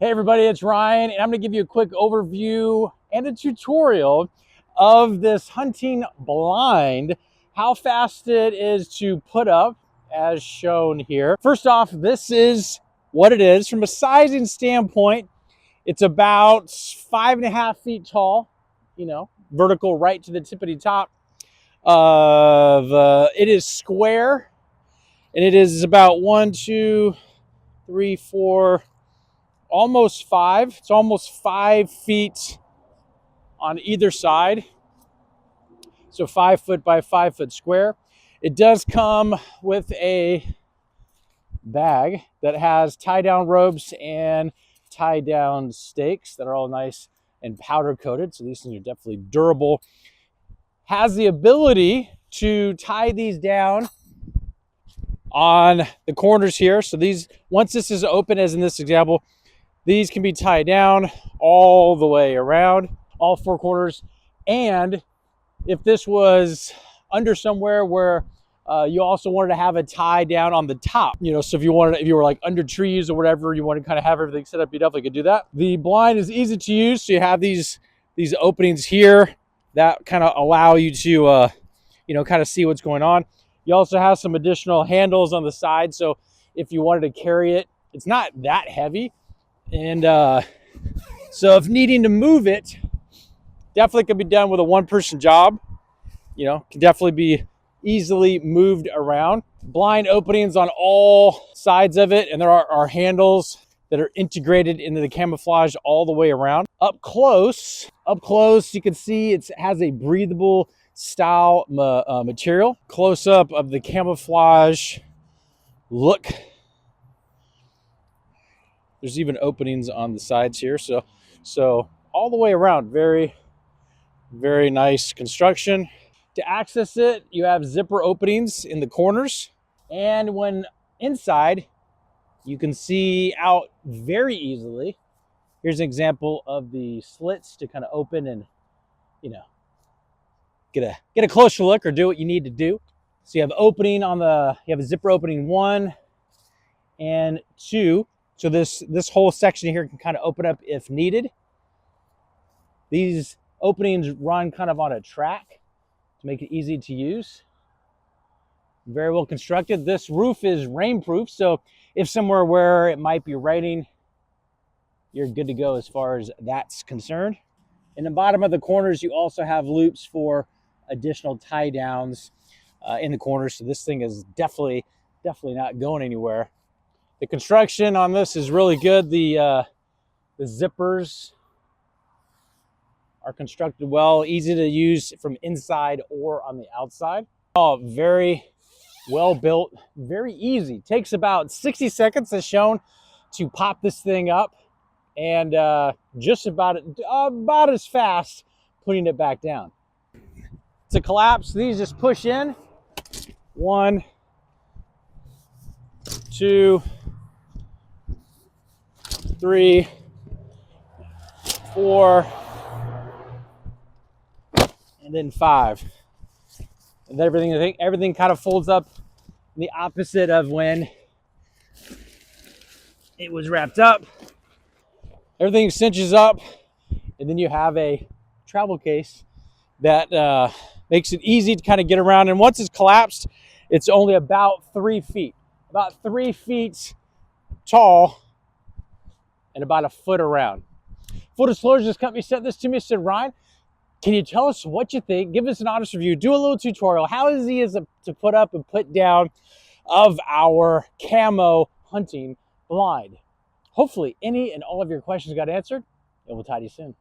Hey everybody, it's Ryan, and I'm going to give you a quick overview and a tutorial of this hunting blind, how fast it is to put up as shown here. First off, this is what it is. From a sizing standpoint, it's about 5.5 feet tall, vertical right to the tippity top of, it is square, and it is about 1, 2, 3, 4, almost 5. It's almost 5 feet on either side. So 5 foot by 5 foot square. It does come with a bag that has tie down ropes and tie down stakes that are all nice and powder coated. So these things are definitely durable. Has the ability to tie these down on the corners here. So these, once this is open, as in this example, these can be tied down all the way around, all 4 corners. And if this was under somewhere where you also wanted to have a tie down on the top, so if you were like under trees or whatever, you want to kind of have everything set up, you definitely could do that. The blind is easy to use. So you have these openings here that kind of allow you to, kind of see what's going on. You also have some additional handles on the side. So if you wanted to carry it, it's not that heavy. And so if needing to move it, definitely can be done with a one-person job. Can definitely be easily moved around. Blind openings on all sides of it, and there are handles that are integrated into the camouflage all the way around. Up close, you can see it has a breathable style material. Close up of the camouflage look. There's even openings on the sides here. So all the way around, very, very nice construction. To access it, you have zipper openings in the corners. And when inside, you can see out very easily. Here's an example of the slits to kind of open and, get a closer look or do what you need to do. So you have a zipper opening 1 and 2. So this whole section here can kind of open up if needed. These openings run kind of on a track to make it easy to use. Very well constructed. This roof is rainproof, so if somewhere where it might be raining, you're good to go as far as that's concerned. In the bottom of the corners, you also have loops for additional tie downs in the corners. So this thing is definitely not going anywhere. The construction on this is really good. The zippers are constructed well, easy to use from inside or on the outside. Oh, very well built, very easy. Takes about 60 seconds as shown to pop this thing up, and just about as fast putting it back down. To collapse, these just push in. 1, 2, 3, 4, and then 5. And everything kind of folds up in the opposite of when it was wrapped up. Everything cinches up, and then you have a travel case that makes it easy to kind of get around. And once it's collapsed, it's only about 3 feet. About 3 feet tall and about a foot around. Full disclosure, this company sent this to me and said, Ryan, can you tell us what you think? Give us an honest review. Do a little tutorial. How easy is it to put up and put down of our camo hunting blind? Hopefully any and all of your questions got answered, and we'll talk to you soon.